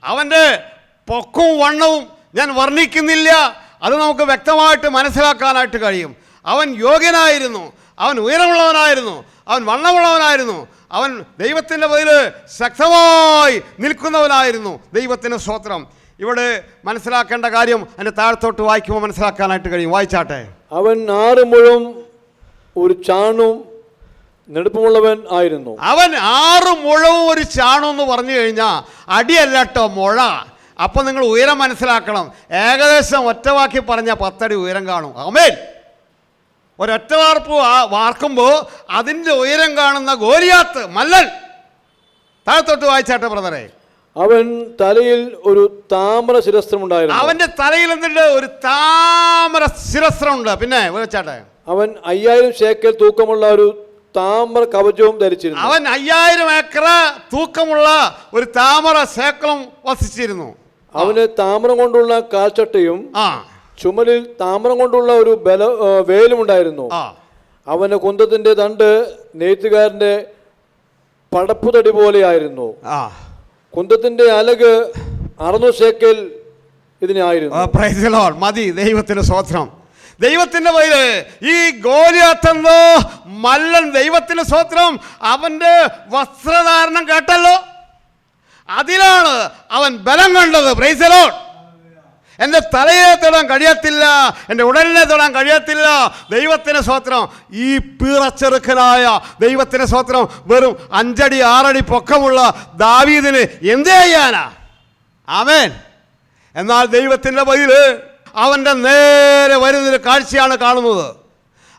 A: അവൻ്റെ പൊക്കവും വണ്ണവും ഞാൻ വർണ്ണിക്കുന്നില്ല, അത് നമുക്ക് വ്യക്തമായിട്ട് മനസ്സിലാക്കാനായിട്ട് കഴിയും. അവൻ യോഗ്യനായിരുന്നു, അവൻ ഉയരമുള്ളവനായിരുന്നു, അവൻ വണ്ണമുള്ളവനായിരുന്നു, അവൻ ദൈവത്തിൻ്റെ പൈതൽ ശക്തമായി നിൽക്കുന്നവനായിരുന്നു. ദൈവത്തിന് സ്തോത്രം. ഇവിടെ മനസ്സിലാക്കേണ്ട കാര്യം അതിൻ്റെ താഴത്തോട്ട് വായിക്കുമ്പോൾ മനസ്സിലാക്കാനായിട്ട് കഴിയും. വായിച്ചാട്ടെ.
B: അവൻ 6 മുഴം ഒരു ചാണും നെടുപ്പമുള്ളവൻ ആയിരുന്നു.
A: അവൻ 6 മുഴവും ഒരു ചാണും എന്ന് പറഞ്ഞു കഴിഞ്ഞാൽ അടിയല്ല കേട്ടോ, മുഴ. അപ്പം നിങ്ങൾ ഉയരം മനസ്സിലാക്കണം. ഏകദേശം ഒറ്റവാക്കി പറഞ്ഞാൽ 10 അടി ഉയരം കാണും. ആമേൻ. ഒരൊറ്റ വാർപ്പ് വാർക്കുമ്പോൾ അതിൻ്റെ ഉയരം കാണുന്ന ഗോലിയാത്ത് മല്ലൻ. താഴത്തോട്ട് വായിച്ചാട്ടെ ബ്രദറെ.
B: അവൻ തലയിൽ ഒരു താമര ശിരസ്ത്രമുണ്ടായിരുന്നു.
A: അവൻ്റെ തലയിൽ എന്നിട്ട് ഒരു താമര ശിരസ്ത്രമുണ്ട്. പിന്നെ വായിച്ചാട്ടെ.
B: അവൻ 5000 ശേക്കൽ തൂക്കമുള്ള ഒരു താമര കവചവും ധരിച്ചിരുന്നു.
A: അവൻ 5000 ഏക്കർ തൂക്കമുള്ള ഒരു താമര ശേക്കലും വസിച്ചിരുന്നു.
B: അവന് താമ്രം കൊണ്ടുള്ള കാൽച്ചട്ടയും ചുമലിൽ താമ്രം കൊണ്ടുള്ള ഒരു വേലുമുണ്ടായിരുന്നു. അവന്റെ കുന്തത്തിന്റെ തണ്ട് നെയ്ത്തുകാരന്റെ പടപ്പുതടി പോലെയായിരുന്നു. കുന്തത്തിന്റെ അലക് 600 ശേക്കൽ ഇതിനായിരുന്നു.
A: Praise the lord. മതി. ദൈവത്തിന് സ്തോത്രം. ദൈവത്തിൻ്റെ പൈതലേ, ഈ ഗോലിയാത്തെന്നോ മല്ലൻ, ദൈവത്തിന് സ്തോത്രം, അവൻ്റെ വസ്ത്രധാരണം കേട്ടല്ലോ, അതിലാണ് അവൻ ബലം കണ്ടത്. Price the Lord. എൻ്റെ തലയെ തൊടാൻ കഴിയത്തില്ല, എൻ്റെ ഉടലിനെ തൊടാൻ കഴിയത്തില്ല. ദൈവത്തിന് സ്തോത്രം. ഈ പീറച്ചെറുക്കനായ ദൈവത്തിന് സ്തോത്രം വെറും 5 അടി 6 അടി പൊക്കമുള്ള ദാവീദിന് എന്ത് ചെയ്യാനാ? ആമേൻ. എന്നാൽ ദൈവത്തിൻ്റെ പൈതൽ അവൻ്റെ നേരെ വരുന്നൊരു കാഴ്ചയാണ് കാണുന്നത്.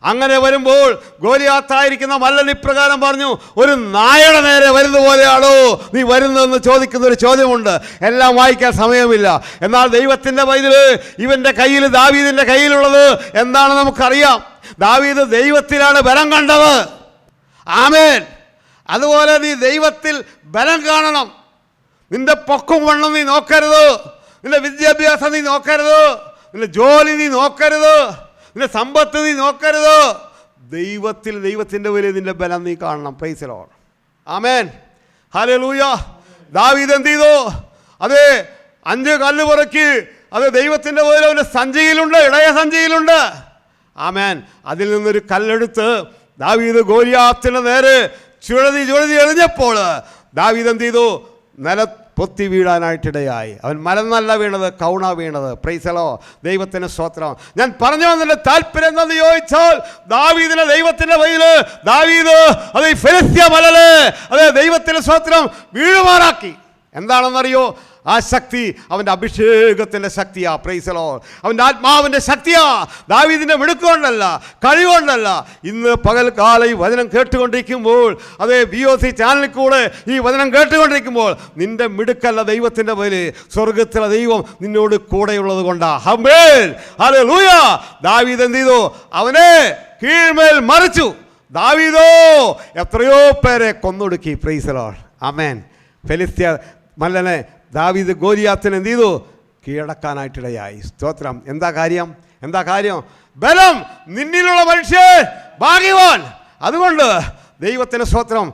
A: അങ്ങനെ വരുമ്പോൾ ഗോലിയാത്തായിരിക്കുന്ന മല്ലൻ ഇപ്രകാരം പറഞ്ഞു, ഒരു നായയുടെ നേരെ വരുന്ന പോലെയാണോ നീ വരുന്നതെന്ന് ചോദിക്കുന്നൊരു ചോദ്യമുണ്ട്. എല്ലാം വായിക്കാൻ സമയമില്ല. എന്നാൽ ദൈവത്തിൻ്റെ പൈതൽ ഇവൻ്റെ കയ്യിൽ, ദാവീദിൻ്റെ കയ്യിലുള്ളത് എന്താണ് നമുക്കറിയാം. ദാവീദ് ദൈവത്തിലാണ് ബലം കണ്ടത്. ആമേൻ. അതുപോലെ നീ ദൈവത്തിൽ ബലം കാണണം. നിന്റെ പൊക്കും വണ്ണം നീ നോക്കരുത്, നിന്റെ വിദ്യാഭ്യാസം നീ നോക്കരുത്, നിന്റെ ജോലി നീ നോക്കരുത്, നിന്റെ സമ്പത്ത് നീ നോക്കരുത്. ദൈവത്തിൽ, ദൈവത്തിൻ്റെ വലിയ നിന്റെ ബലം നീ കാണണം. Price the lord. Amen. Hallelujah. ദാവീദ് എന്ത് ചെയ്തു? അതെ, 5 കല്ല് പുറക്കി, അത് ദൈവത്തിൻ്റെ പോലെ അവൻ്റെ സഞ്ചിയിലുണ്ട്, ഇടയ സഞ്ചിയിലുണ്ട്. ആമേൻ. അതിൽ നിന്നൊരു കല്ലെടുത്ത് ദാവീദ് ഗോലിയാത്തിന്റെ നേരെ ചുഴതി എറിഞ്ഞപ്പോൾ ദാവീദ് എന്ത് ചെയ്തു? പൊത്തി വീഴാനായിട്ടിടയായി. അവൻ മലന്നല്ല വീണത്, കൗണ വീണത്. Price the Lord. ദൈവത്തിന് സ്തോത്രം. ഞാൻ പറഞ്ഞു വന്നതിൻ്റെ താല്പര്യം എന്താണെന്ന് ചോദിച്ചാൽ, ദാവീദിനെ ദൈവത്തിൻ്റെ വഴിയിൽ ദാവീദ് അത് ഫെലിസ്ത്യ മലല്, അത് ദൈവത്തിന് സ്തോത്രം വീഴുമാറാക്കി. എന്താണെന്നറിയോ? ആ ശക്തി അവൻ്റെ അഭിഷേകത്തിൻ്റെ ശക്തിയാ. Praise the lord. അവൻ്റെ ആത്മാവിൻ്റെ ശക്തിയാ. ദാവീദിൻ്റെ മിടുക്കൊണ്ടല്ല, കഴിവുകൊണ്ടല്ല. ഇന്ന് പകൽക്കാലം ഈ വചനം കേട്ടുകൊണ്ടിരിക്കുമ്പോൾ, അതേ VOC ചാനലിൽ കൂടെ ഈ വചനം കേട്ടുകൊണ്ടിരിക്കുമ്പോൾ, നിന്റെ മിടുക്കല്ല ദൈവത്തിൻ്റെ പേര്, സ്വർഗത്തിലെ ദൈവം നിന്നോട് കൂടെയുള്ളത് കൊണ്ടാ. ഹല്ലേലൂയ, ഹല്ലേലൂയ. ദാവീദ് എന്ത് ചെയ്തു? അവനെ കീഴ്മേൽ മറിച്ചു. ദാവീദോ എത്രയോ പേരെ കൊന്നൊടുക്കി. Praise the lord. ആമേൻ. ഫെലിസ്ത്യ മല്ലനെ ദാവീദ് ഗോലിയാത്തിനെ എന്ത് ചെയ്തു? കീഴടക്കാനായിട്ടിടയായി. സ്തോത്രം. എന്താ കാര്യം? ബലം നിന്നിലുള്ള മനുഷ്യൻ ഭാഗ്യവാൻ. അതുകൊണ്ട് ദൈവത്തിന് സ്തോത്രം.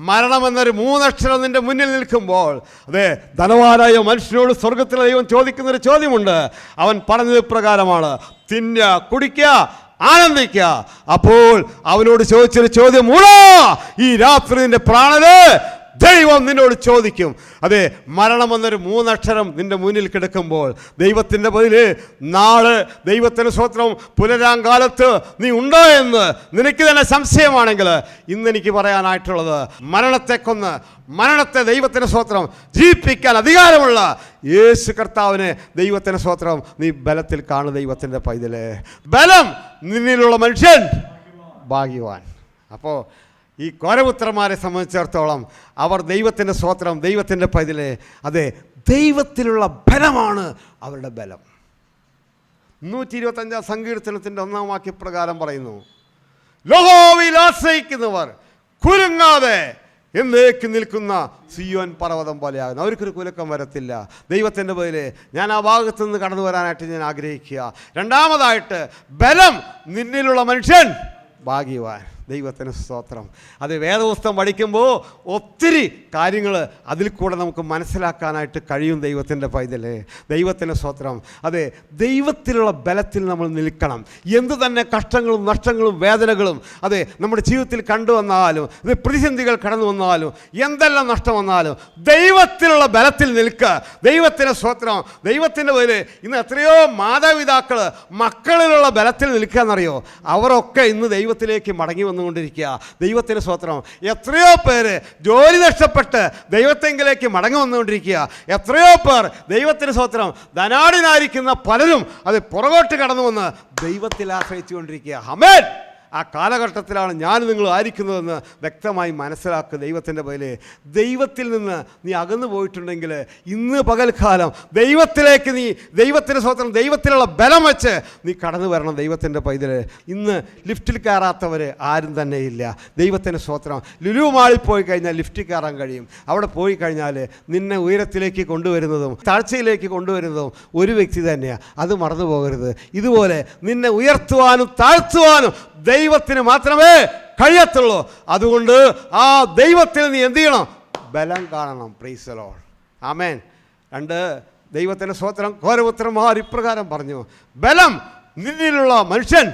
A: മരണമെന്നൊരു 3 അക്ഷരം നിന്റെ മുന്നിൽ നിൽക്കുമ്പോൾ, അതെ, ധനവാനായ മനുഷ്യനോട് സ്വർഗത്തിലെ ദൈവം ചോദിക്കുന്നൊരു ചോദ്യമുണ്ട്. അവൻ പറഞ്ഞത് പ്രകാരമാണ്: തിന്നുക, കുടിക്കുക, ആനന്ദിക്കുക. അപ്പോൾ അവനോട് ചോദിച്ചൊരു ചോദ്യം: ഈ രാത്രി നിന്റെ പ്രാണന് ദൈവം നിന്നോട് ചോദിക്കും. അതെ, മരണമെന്നൊരു 3 അക്ഷരം നിന്റെ മുന്നിൽ കിടക്കുമ്പോൾ ദൈവത്തിൻ്റെ ബദല് നാളെ ദൈവത്തിന് സ്തോത്രം പുലരാങ്കാലത്ത് നീ ഉണ്ടോ എന്ന് നിനക്ക് തന്നെ സംശയമാണെങ്കിൽ, ഇന്നെനിക്ക് പറയാനായിട്ടുള്ളത്, മരണത്തെ കൊന്ന് മരണത്തെ ദൈവത്തിന് സ്തോത്രം ജീവിപ്പിക്കാൻ അധികാരമുള്ള യേശു കർത്താവിനെ ദൈവത്തിന് സ്തോത്രം നീ ബലത്തിൽ കാണും. ദൈവത്തിൻ്റെ പൈതലേ, ബലം നിന്നിലുള്ള മനുഷ്യൻ ഭാഗ്യവാൻ. അപ്പോൾ ഈ കോരപുത്രന്മാരെ സംബന്ധിച്ചിടത്തോളം അവർ ദൈവത്തിൻ്റെ സ്തോത്രം, ദൈവത്തിൻ്റെ പൈതലേ, അതെ, ദൈവത്തിലുള്ള ബലമാണ് അവരുടെ ബലം. 125 സങ്കീർത്തനത്തിൻ്റെ 1-ാം വാക്യപ്രകാരം പറയുന്നു: യഹോവയിൽ ആശ്രയിക്കുന്നവർ കുലുങ്ങാതെ എന്നേക്ക് നിൽക്കുന്ന സിയോൻ പർവ്വതം പോലെയാകുന്നു. അവർക്കൊരു കുലുക്കം വരത്തില്ല. ദൈവത്തിൻ്റെ പേരിൽ ഞാൻ ആ ഭാഗത്തു നിന്ന് കടന്നു വരാനായിട്ട് ഞാൻ ആഗ്രഹിക്കുക. രണ്ടാമതായിട്ട്, ബലം നിന്നിലുള്ള മനുഷ്യൻ ഭാഗ്യവാൻ. ദൈവത്തിന് സ്തോത്രം. അത് വേദപുസ്തകം പഠിക്കുമ്പോൾ ഒത്തിരി കാര്യങ്ങൾ അതിൽ കൂടെ നമുക്ക് മനസ്സിലാക്കാനായിട്ട് കഴിയും. ദൈവത്തിൻ്റെ പൈതലേ, ദൈവത്തിന് സ്തോത്രം. അതെ, ദൈവത്തിലുള്ള ബലത്തിൽ നമ്മൾ നിൽക്കണം. എന്തു തന്നെ കഷ്ടങ്ങളും നഷ്ടങ്ങളും വേദനകളും അതെ നമ്മുടെ ജീവിതത്തിൽ കണ്ടുവന്നാലും, ഇത് പ്രതിസന്ധികൾ കടന്നു വന്നാലും, എന്തെല്ലാം നഷ്ടം വന്നാലും ദൈവത്തിലുള്ള ബലത്തിൽ നിൽക്കുക. ദൈവത്തിന് സ്തോത്രം. ദൈവത്തിൻ്റെ പേര് ഇന്ന് എത്രയോ മാതാപിതാക്കൾ മക്കളിലുള്ള ബലത്തിൽ നിൽക്കുക എന്നറിയോ? അവരൊക്കെ ഇന്ന് ദൈവത്തിലേക്ക് മടങ്ങി വന്നുകൊണ്ടിരിക്കുക. ദൈവത്തിന് സ്തോത്രം. എത്രയോ പേര് ജോലി നഷ്ടപ്പെട്ട് ദൈവത്തെങ്കിലേക്ക് മടങ്ങി വന്നുകൊണ്ടിരിക്കുക. എത്രയോ പേർ ദൈവത്തിന് സ്തോത്രം ധനാഢ്യനായിരിക്കുന്ന പലരും അത് പുറകോട്ട് കടന്നു വന്ന് ദൈവത്തിൽ ആശ്രയിച്ചുകൊണ്ടിരിക്കുക. ആമേൻ. ആ കാലഘട്ടത്തിലാണ് ഞാൻ നിങ്ങൾ ആയിരിക്കുന്നതെന്ന് വ്യക്തമായി മനസ്സിലാക്കുക. ദൈവത്തിൻ്റെ പേരിൽ ദൈവത്തിൽ നിന്ന് നീ അകന്നു പോയിട്ടുണ്ടെങ്കിൽ ഇന്ന് പകൽക്കാലം ദൈവത്തിലേക്ക് നീ ദൈവത്തിൻ്റെ സ്തോത്രം ദൈവത്തിലുള്ള ബലം വെച്ച് നീ കടന്നു വരണം. ദൈവത്തിൻ്റെ പൈതൽ ഇന്ന് ലിഫ്റ്റിൽ കയറാത്തവർ ആരും തന്നെ ഇല്ല. ദൈവത്തിൻ്റെ സ്തോത്രം. ലുലു മാളിൽ പോയി കഴിഞ്ഞാൽ ലിഫ്റ്റിൽ കയറാൻ കഴിയും. അവിടെ പോയി കഴിഞ്ഞാൽ നിന്നെ ഉയരത്തിലേക്ക് കൊണ്ടുവരുന്നതും താഴ്ചയിലേക്ക് കൊണ്ടുവരുന്നതും ഒരു വ്യക്തി തന്നെയാണ്. അത് മറന്നു പോകരുത്. ഇതുപോലെ നിന്നെ ഉയർത്തുവാനും താഴ്ത്തുവാനും ദൈവത്തിന് മാത്രമേ കഴിയത്തുള്ളൂ. അതുകൊണ്ട് ആ ദൈവത്തിൽ നീ എന്ത് ചെയ്യണം? ബലം കാണണം. Price the lord. ആമേൻ. 2 ദൈവത്തിൻ്റെ സ്തോത്രം. കോരപുത്രന്മാർ ഇപ്രകാരം പറഞ്ഞു: ബലം നിന്നിലുള്ള മനുഷ്യൻ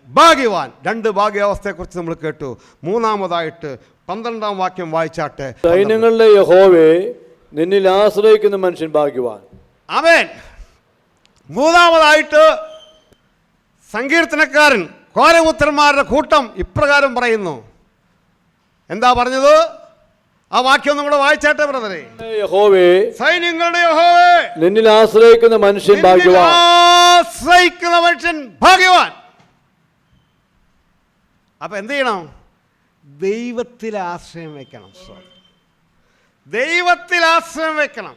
A: ഭാഗ്യവാൻ. 2 ഭാഗ്യാവസ്ഥയെക്കുറിച്ച് നമ്മൾ കേട്ടു. മൂന്നാമതായിട്ട് 12-ാം വാക്യം വായിച്ചാട്ടെ.
B: സൈന്യങ്ങളുടെ യഹോവേ, നിന്നിൽ ആശ്രയിക്കുന്ന മനുഷ്യൻ ഭാഗ്യവാൻ.
A: ആമേൻ. മൂന്നാമതായിട്ട് സങ്കീർത്തനക്കാരൻ കോരപുത്രന്മാരുടെ കൂട്ടം ഇപ്രകാരം പറയുന്നു. എന്താ പറഞ്ഞത്? ആ വാക്യം ഒന്നും കൂടെ വായിച്ചാട്ടെ ബ്രദറെ.
B: യഹോവേ,
A: സൈന്യങ്ങളുടെ യഹോവേ,
B: നിന്നിൽ ആശ്രയിക്കുന്ന മനുഷ്യൻ ഭാഗ്യവാൻ.
A: ആശ്രയിക്കുന്ന മനുഷ്യൻ ഭാഗ്യവാൻ. അപ്പൊ എന്ത് ചെയ്യണം? ദൈവത്തിൽ ആശ്രയം വെക്കണം. ദൈവത്തിൽ ആശ്രയം വെക്കണം.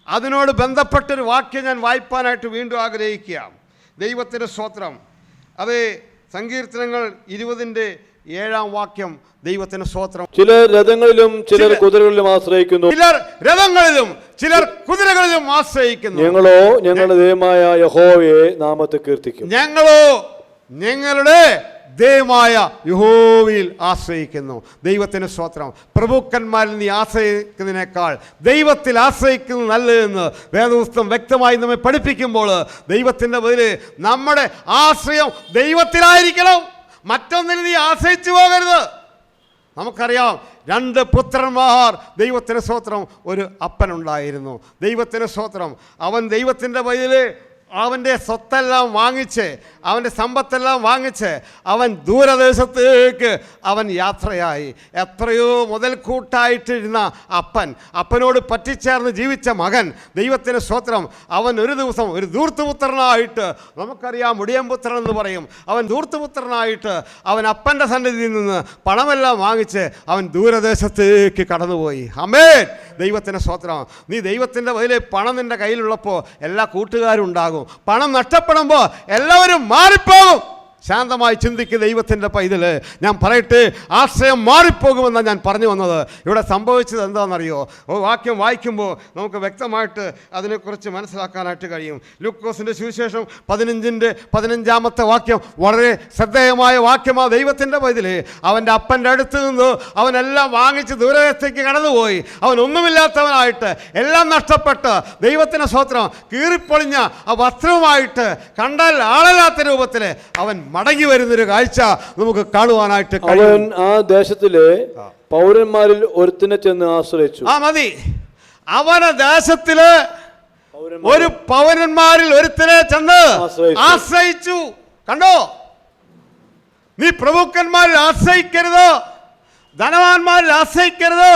A: അതിനോട് ബന്ധപ്പെട്ടൊരു വാക്യം ഞാൻ വായിപ്പാനായിട്ട് വീണ്ടും ആഗ്രഹിക്കുക. ദൈവത്തിൻ്റെ സ്തോത്രം. അത് സങ്കീർത്തനങ്ങൾ 20-ന്റെ 7-ാം വാക്യം. ദൈവത്തിന് സ്തോത്രം.
B: ചിലർ രഥങ്ങളിലും ചിലർ കുതിരകളിലും ആശ്രയിക്കുന്നു.
A: ചിലർ രഥങ്ങളിലും ചിലർ കുതിരകളിലും ആശ്രയിക്കുന്നു.
B: ഞങ്ങളോ ഞങ്ങളുടെ ദൈവമായ യഹോവയെ നാമത്തെ കീർത്തിക്കും.
A: ഞങ്ങളോ ഞങ്ങളുടെ ദൈവമായ യഹോവയിൽ ആശ്രയിക്കുന്നു. ദൈവത്തിന് സ്തോത്രം. പ്രഭുക്കന്മാരിൽ നീ ആശ്രയിക്കുന്നതിനേക്കാൾ ദൈവത്തിൽ ആശ്രയിക്കുന്നത് നല്ലതെന്ന് വേദപുസ്തകം വ്യക്തമായി നമ്മെ പഠിപ്പിക്കുമ്പോൾ ദൈവത്തിൻ്റെ പേരിൽ നമ്മുടെ ആശ്രയം ദൈവത്തിലായിരിക്കണം. മറ്റൊന്നിൽ നീ ആശ്രയിച്ചു പോകരുത്. നമുക്കറിയാം 2 പുത്രന്മാർ. ദൈവത്തിന് സ്തോത്രം. ഒരു അപ്പനുണ്ടായിരുന്നു. ദൈവത്തിന് സ്തോത്രം. അവൻ ദൈവത്തിൻ്റെ പേരിൽ അവൻ്റെ സ്വത്തെല്ലാം വാങ്ങിച്ച് അവൻ്റെ സമ്പത്തെല്ലാം വാങ്ങിച്ച് അവൻ ദൂരദേശത്തേക്ക് അവൻ യാത്രയായി. എത്രയോ മുതൽക്കൂട്ടായിട്ടിരുന്ന അപ്പനോട് പറ്റിച്ചേർന്ന് ജീവിച്ച മകൻ, ദൈവത്തിന് സ്തോത്രം, അവൻ ഒരു ദിവസം ഒരു ധൂർത്തുപുത്രനായിട്ട്, നമുക്കറിയാം മുടിയൻപുത്രൻ എന്ന് പറയും, അവൻ ധൂർത്തുപുത്രനായിട്ട് അവൻ അപ്പൻ്റെ സന്നിധിയിൽ നിന്ന് പണമെല്ലാം വാങ്ങിച്ച് അവൻ ദൂരദേശത്തേക്ക് കടന്നുപോയി. ആമേൻ, ദൈവത്തിന് സ്തോത്രം. നീ ദൈവത്തിൻ്റെ വലിയ പണം നിൻ്റെ കയ്യിലുള്ളപ്പോൾ എല്ലാ കൂട്ടുകാരും ഉണ്ടാകും. പണം നഷ്ടപ്പെടുമ്പോൾ എല്ലാവരും മാറിപ്പോകും. ശാന്തമായി ചിന്തിക്കുക ദൈവത്തിൻ്റെ പൈതൽ. ഞാൻ പറയട്ടെ, ആശ്രയം മാറിപ്പോകുമെന്നാണ് ഞാൻ പറഞ്ഞു വന്നത്. ഇവിടെ സംഭവിച്ചത് എന്താണെന്നറിയോ? വാക്യം വായിക്കുമ്പോൾ നമുക്ക് വ്യക്തമായിട്ട് അതിനെക്കുറിച്ച് മനസ്സിലാക്കാനായിട്ട് കഴിയും. ലൂക്കോസിൻ്റെ സുവിശേഷം 15-15 വാക്യം വളരെ ശ്രദ്ധേയമായ വാക്യമാണ്. ദൈവത്തിൻ്റെ പൈതൽ അവൻ്റെ അപ്പൻ്റെ അടുത്ത് നിന്ന് അവനെല്ലാം വാങ്ങിച്ച് ദൂരത്തേക്ക് കടന്നുപോയി. അവൻ ഒന്നുമില്ലാത്തവനായിട്ട്, എല്ലാം നഷ്ടപ്പെട്ട്, ദൈവത്തിൻ്റെ സ്തോത്രം, കീറിപ്പൊളിഞ്ഞ ആ വസ്ത്രവുമായിട്ട്, കണ്ടാൽ ആളല്ലാത്ത രൂപത്തിൽ അവൻ മടങ്ങി വരുന്നൊരു കാഴ്ച നമുക്ക് കാണുവാനായിട്ട് കഴിയും.
B: അവൻ ആ ദേശത്തിലെ പൗരന്മാരിൽ ഒരുത്തിനെ ചെന്ന് ആശ്രയിച്ചു.
A: മതി, അവന ദേശത്തില് ഒരു പൗരന്മാരിൽ ഒരുത്തിനെ ചെന്ന് ആശ്രയിച്ചു. കണ്ടോ, നീ പ്രഭുക്കന്മാരിൽ ആശ്രയിക്കരുത്, ധനവാന്മാരിൽ ആശ്രയിക്കരുത്,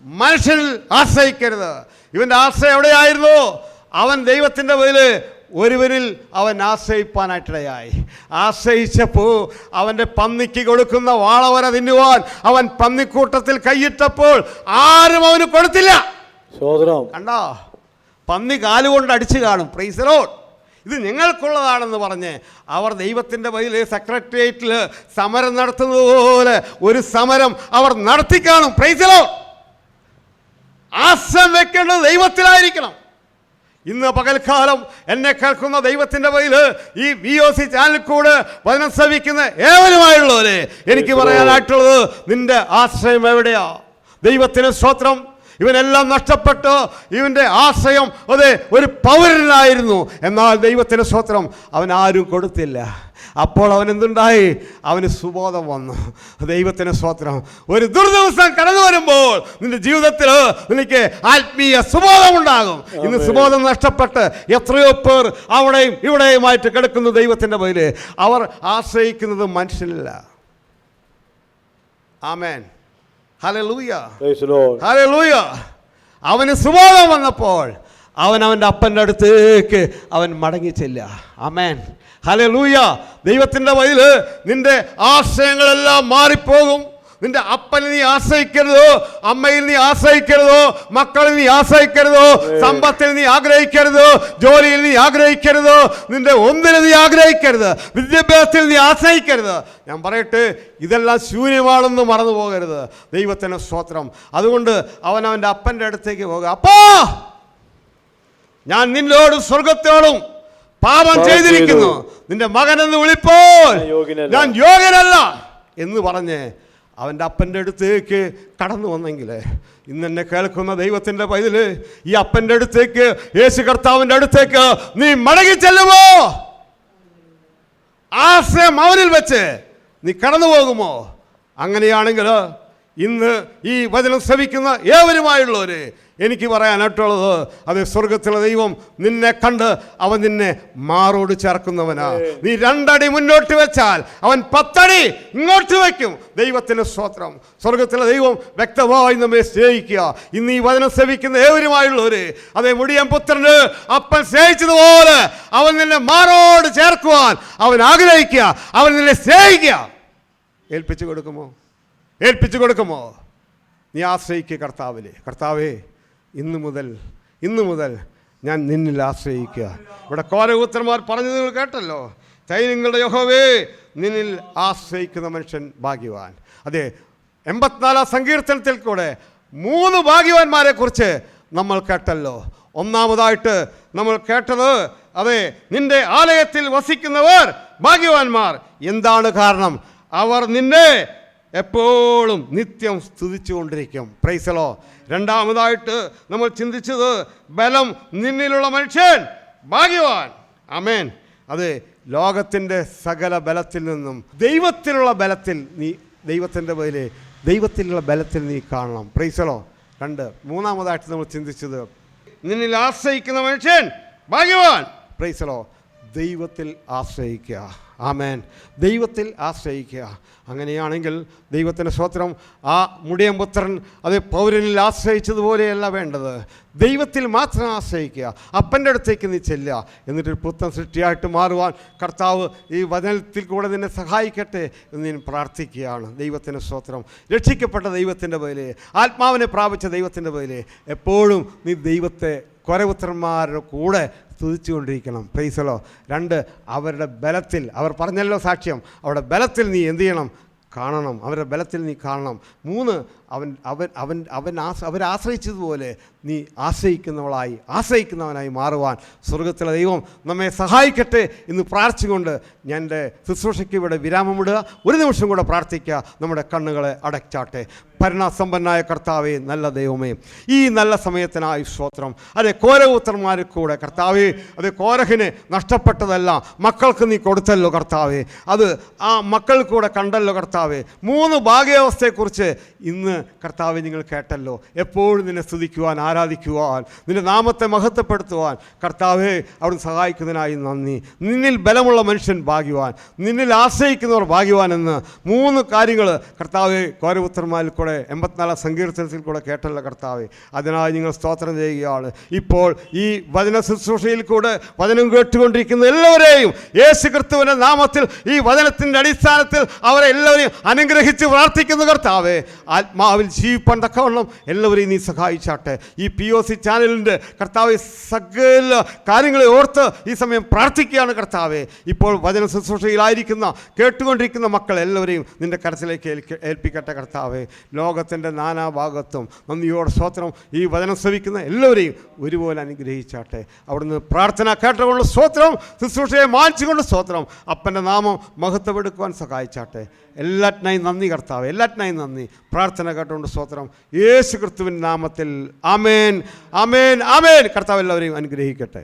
A: മനുഷ്യരിൽ ആശ്രയിക്കരുത്. ഇവന്റെ ആശ്രയം എവിടെയായിരുന്നു? അവൻ ദൈവത്തിൻ്റെ മുന്നിൽ ഒരുവരിൽ അവൻ ആശ്രയിപ്പാനായിട്ടിടയായി. ആശ്രയിച്ചപ്പോൾ അവൻ്റെ പന്നിക്ക് കൊടുക്കുന്ന വാളവര തിന്നുവാൻ അവൻ പന്നിക്കൂട്ടത്തിൽ കൈയിട്ടപ്പോൾ ആരും അവന് കൊടുത്തില്ല. കണ്ടോ, പന്നി കാലുകൊണ്ട് അടിച്ചു കാണും. Price the Lord. ഇത് നിങ്ങൾക്കുള്ളതാണെന്ന് പറഞ്ഞ് അവർ ദൈവത്തിൻ്റെ വഴിയിൽ സെക്രട്ടേറിയറ്റിൽ സമരം നടത്തുന്നത് പോലെ ഒരു സമരം അവർ നടത്തിക്കാണും. Praise the lord. ആശ്രയം വെക്കേണ്ടത് ദൈവത്തിലായിരിക്കണം. ഇന്ന് പകൽക്കാലം എന്നെ കേൾക്കുന്ന ദൈവത്തിൻ്റെ വഴിയിൽ ഈ VOC ചാനൽ കൂടെ വചനം ശ്രവിക്കുന്ന ഏവരുമായുള്ളവരെ എനിക്ക് പറയാനായിട്ടുള്ളത്, നിന്റെ ആശ്രയം എവിടെയാ? ദൈവത്തിന് സ്തോത്രം. ഇവനെല്ലാം നഷ്ടപ്പെട്ട് ഇവൻ്റെ ആശ്രയം അതെ ഒരു പൗരനായിരുന്നു. എന്നാൽ ദൈവത്തിന് സ്തോത്രം, അവൻ ആരും കൊടുത്തില്ല. അപ്പോൾ അവൻ എന്തുണ്ടായി? അവന് സുബോധം വന്നു. ദൈവത്തിന് സ്തോത്രം. ഒരു ദുർദിവസം കടന്നു വരുമ്പോൾ നിന്റെ ജീവിതത്തിൽ നിനക്ക് ആത്മീയ സുബോധം ഉണ്ടാകും. ഇന്ന് സുബോധം നഷ്ടപ്പെട്ട് എത്രയോ പേർ അവിടെയും ഇവിടെയുമായിട്ട് കിടക്കുന്നു. ദൈവത്തിൻ്റെ പേരിൽ അവർ ആശ്രയിക്കുന്നത് മനുഷ്യനില്ല. ആമേൻ, ഹല്ലേലൂയ, ഹല്ലേലൂയ. അവന് സുബോധം വന്നപ്പോൾ അവൻ്റെ അപ്പൻ്റെ അടുത്തേക്ക് അവൻ മടങ്ങിച്ചില്ല. ആമേൻ, ഹല്ലേലൂയ. ദൈവത്തിൻ്റെ വഴിയിൽ നിന്റെ ആശ്രയങ്ങളെല്ലാം മാറിപ്പോകും. നിന്റെ അപ്പനെ നീ ആശ്രയിക്കരുതോ, അമ്മയിൽ നീ ആശ്രയിക്കരുതോ, മക്കളിൽ നീ ആശ്രയിക്കരുതോ, സമ്പത്തിൽ നീ ആഗ്രഹിക്കരുതോ, ജോലിയിൽ നീ ആഗ്രഹിക്കരുതോ, നിന്റെ ഒന്നിനെ നീ ആഗ്രഹിക്കരുത്, വിദ്യാഭ്യാസത്തിൽ നീ ആശ്രയിക്കരുത്. ഞാൻ പറയട്ടെ, ഇതെല്ലാം ശൂന്യമാണെന്ന് മറന്നു പോകരുത്. ദൈവത്തിന് സ്തോത്രം. അതുകൊണ്ട് അവൻ്റെ അപ്പൻ്റെ അടുത്തേക്ക് പോകുക. അപ്പാ, ഞാൻ നിന്നോടും സ്വർഗത്തോടും പാപം ചെയ്തിരിക്കുന്നു, നിന്റെ മകനെന്ന് വിളിപ്പോൾ ഞാൻ യോഗ്യനല്ല എന്ന് പറഞ്ഞ് അവൻ്റെ അപ്പൻ്റെ അടുത്തേക്ക് കടന്നു വന്നെങ്കിൽ, ഇന്നെന്നെ കേൾക്കുന്ന ദൈവത്തിൻ്റെ പൈതൽ, ഈ അപ്പൻ്റെ അടുത്തേക്ക്, യേശു കർത്താവിൻ്റെ അടുത്തേക്ക് നീ മടങ്ങി ചെല്ലുമോ? ആശ്രയം അവനിൽ വെച്ച് നീ കടന്നു പോകുമോ? അങ്ങനെയാണെങ്കിൽ ഇന്ന് ഈ വചനം ശ്രവിക്കുന്ന ഏവരുമായുള്ളവര് എനിക്ക് പറയാനായിട്ടുള്ളത്, അത് സ്വർഗത്തിലെ ദൈവം നിന്നെ കണ്ട് അവൻ നിന്നെ മാറോട് ചേർക്കുന്നവനാ. നീ 2 അടി മുന്നോട്ട് വെച്ചാൽ അവൻ 10 അടി ഇങ്ങോട്ട് വയ്ക്കും. ദൈവത്തിന് സ്തോത്രം. സ്വർഗത്തിലെ ദൈവം വ്യക്തമായി നമ്മെ സ്നേഹിക്കുക. ഇന്ന് ഈ വചനം ശ്രവിക്കുന്ന ഏവരുമായുള്ളവര്, അതേ മുടിയൻ പുത്രന് അപ്പൻ സ്നേഹിച്ചതുപോലെ അവൻ നിന്നെ മാറോട് ചേർക്കുവാൻ അവൻ ആഗ്രഹിക്കുക, അവൻ നിന്നെ സ്നേഹിക്കുക. ഏൽപ്പിച്ചു കൊടുക്കുമോ? ഏൽപ്പിച്ചു കൊടുക്കുമോ? നീ ആശ്രയിക്കുക കർത്താവിലെ. കർത്താവേ, ഇന്നു മുതൽ ഞാൻ നിന്നിൽ ആശ്രയിക്കുക. ഇവിടെ കോരപുത്രന്മാർ പറഞ്ഞത് നിങ്ങൾ കേട്ടല്ലോ. സൈന്യങ്ങളുടെ യഹോവേ, നിന്നിൽ ആശ്രയിക്കുന്ന മനുഷ്യൻ ഭാഗ്യവാൻ. അതെ, 84 സങ്കീർത്തനത്തിൽ കൂടെ 3 ഭാഗ്യവാന്മാരെ കുറിച്ച് നമ്മൾ കേട്ടല്ലോ. ഒന്നാമതായിട്ട് നമ്മൾ കേട്ടത്, അതെ, നിന്റെ ആലയത്തിൽ വസിക്കുന്നവർ ഭാഗ്യവാന്മാർ. എന്താണ് കാരണം? അവർ നിന്നെ എപ്പോഴും നിത്യം സ്തുതിച്ചുകൊണ്ടിരിക്കും. Price the Lord. രണ്ടാമതായിട്ട് നമ്മൾ ചിന്തിച്ചത്, ബലം നിന്നിലുള്ള മനുഷ്യൻ ഭാഗ്യവാൻ. ആമേൻ. അത് ലോകത്തിൻ്റെ സകല ബലത്തിൽ നിന്നും ദൈവത്തിലുള്ള ബലത്തിൽ നീ ദൈവത്തിലുള്ള ബലത്തിൽ നീ കാണണം. Price the Lord. 2. മൂന്നാമതായിട്ട് നമ്മൾ ചിന്തിച്ചത്, നിന്നിൽ ആശ്രയിക്കുന്ന മനുഷ്യൻ ഭാഗ്യവാൻ. Price the Lord. ദൈവത്തിൽ ആശ്രയിക്കുക. ആമേൻ. ദൈവത്തിൽ ആശ്രയിക്കുക. അങ്ങനെയാണെങ്കിൽ ദൈവത്തിൻ്റെ സ്തോത്രം, ആ മുടിയമ്പുത്രൻ അത് പൗരനിൽ ആശ്രയിച്ചതുപോലെയല്ല വേണ്ടത്. ദൈവത്തിൽ മാത്രം ആശ്രയിക്കുക. അപ്പൻ്റെ അടുത്തേക്ക് നീ ചെല്ലുക. എന്നിട്ടൊരു പുത്തൻ സൃഷ്ടിയായിട്ട് മാറുവാൻ കർത്താവ് ഈ വചനത്തിൽ കൂടെ നിന്നെ സഹായിക്കട്ടെ എന്ന് ഞാൻ പ്രാർത്ഥിക്കുകയാണ്. ദൈവത്തിൻ്റെ സ്തോത്രം. രക്ഷിക്കപ്പെട്ട ദൈവത്തിൻ്റെ പേരിൽ, ആത്മാവിനെ പ്രാപിച്ച ദൈവത്തിൻ്റെ പേരിൽ എപ്പോഴും നീ ദൈവത്തെ കൊരപുത്രന്മാരുടെ കൂടെ സ്തുതിച്ചുകൊണ്ടിരിക്കണം. പ്രൈസലോ. 2, അവരുടെ ബലത്തിൽ, അവർ പറഞ്ഞല്ലോ സാക്ഷ്യം, അവരുടെ ബലത്തിൽ നീ എന്ത് ചെയ്യണം? കാണണം. അവരുടെ ബലത്തിൽ നീ കാണണം. 3, അവരാശ്രയിച്ചതുപോലെ നീ ആശ്രയിക്കുന്നവനായി മാറുവാൻ സ്വർഗത്തിലെ ദൈവം നമ്മെ സഹായിക്കട്ടെ എന്ന് പ്രാർത്ഥിച്ചുകൊണ്ട് ഞാൻ എൻ്റെ ശുശ്രൂഷയ്ക്ക് ഇവിടെ വിരാമമിടുക. ഒരു നിമിഷം കൂടെ പ്രാർത്ഥിക്കുക. നമ്മുടെ കണ്ണുകളെ അടച്ചാട്ടെ. ഭരണസമ്പന്നായ കർത്താവേ, നല്ല ദൈവമേ, ഈ നല്ല സമയത്തിനായി സ്തോത്രം. അതെ, കോരപുത്രന്മാരിൽ കൂടെ കർത്താവേ, അത് കോരഹിന് നഷ്ടപ്പെട്ടതെല്ലാം മക്കൾക്ക് നീ കൊടുത്തല്ലോ കർത്താവേ. അത് ആ മക്കൾ കൂടെ കണ്ടല്ലോ കർത്താവേ. 3 ഭാഗ്യാവസ്ഥയെക്കുറിച്ച് ഇന്ന് കർത്താവെ നിങ്ങൾ കേട്ടല്ലോ. എപ്പോഴും നിന്നെ സ്തുതിക്കുവാൻ, ആരാധിക്കുവാൻ, നിന്റെ നാമത്തെ മഹത്വപ്പെടുത്തുവാൻ കർത്താവെ അവിടുന്ന് സഹായിക്കുന്നതിനായി നന്ദി. നിന്നിൽ ബലമുള്ള മനുഷ്യൻ ഭാഗ്യവാൻ, നിന്നിൽ ആശ്രയിക്കുന്നവർ ഭാഗ്യവാൻ എന്ന് 3 കാര്യങ്ങൾ കർത്താവെ കോരപുത്രന്മാരിൽ കൂടെ 84 സങ്കീർത്തനത്തിൽ കൂടെ കേട്ടല്ലോ കർത്താവെ. അതിനായി നിങ്ങൾ സ്തോത്രം ചെയ്യുകയാണ്. ഇപ്പോൾ ഈ വചന ശുശ്രൂഷയിൽ കൂടെ വചനം കേട്ടുകൊണ്ടിരിക്കുന്ന എല്ലാവരെയും യേശു ക്രിസ്തുവിൻ്റെ നാമത്തിൽ, ഈ വചനത്തിൻ്റെ അടിസ്ഥാനത്തിൽ അവരെ എല്ലാവരെയും അനുഗ്രഹിച്ച് പ്രാർത്ഥിക്കുന്നു കർത്താവെ. ആത്മാവിൽ ജീവിപ്പാൻ തക്കവണ്ണം എല്ലാവരെയും നീ സഹായിച്ചാട്ടെ. ഈ POC ചാനലിൻ്റെ കർത്താവെ സകല കാര്യങ്ങളെ ഓർത്ത് ഈ സമയം പ്രാർത്ഥിക്കുകയാണ് കർത്താവെ. ഇപ്പോൾ വചന ശുശ്രൂഷയിലായിരിക്കുന്ന കേട്ടുകൊണ്ടിരിക്കുന്ന മക്കൾ എല്ലാവരെയും നിൻ്റെ കരത്തിലേക്ക് ഏൽപ്പിക്കട്ടെ കർത്താവെ. ലോകത്തിൻ്റെ നാനാഭാഗത്തും നന്ദിയോടെ സ്തോത്രം. ഈ വചനം ശ്രവിക്കുന്ന എല്ലാവരെയും ഒരുപോലെ അനുഗ്രഹിച്ചാട്ടെ. അവിടുന്ന് പ്രാർത്ഥന കേട്ടുകൊണ്ട് സ്തോത്രം, ശുശ്രൂഷയെ മാനിച്ചുകൊണ്ട് സ്തോത്രം. അപ്പൻ്റെ നാമം മഹത്വപ്പെടുക്കുവാൻ സഹായിച്ചാട്ടെ. എല്ലാറ്റിനായും നന്ദി കർത്താവ്, എല്ലാറ്റിനായും നന്ദി. പ്രാർത്ഥന കേട്ടുകൊണ്ട് സ്തോത്രം. യേശു ക്രിസ്തുവിൻ്റെ നാമത്തിൽ ആമേൻ, ആമേൻ, ആമേൻ. കർത്താവ് എല്ലാവരെയും അനുഗ്രഹിക്കട്ടെ.